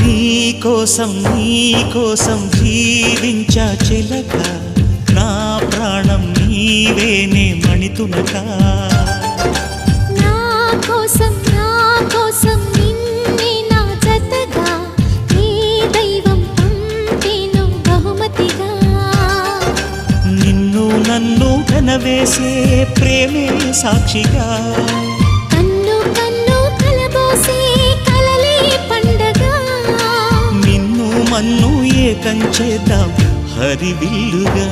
నీకోసం జీవించా చిలక నా ప్రాణం నీవేనే మణితునక నా కోసం నిన్నే నా జతగా నీ దైవం పంపేను బహుమతిగా నిన్ను నన్ను కనవేసే ప్రేమే సాక్షిగా కన్ను కలబోసే కలలే పండగ నిన్ను మన్ను ఏకం చేద్దాం హరివిల్లుగా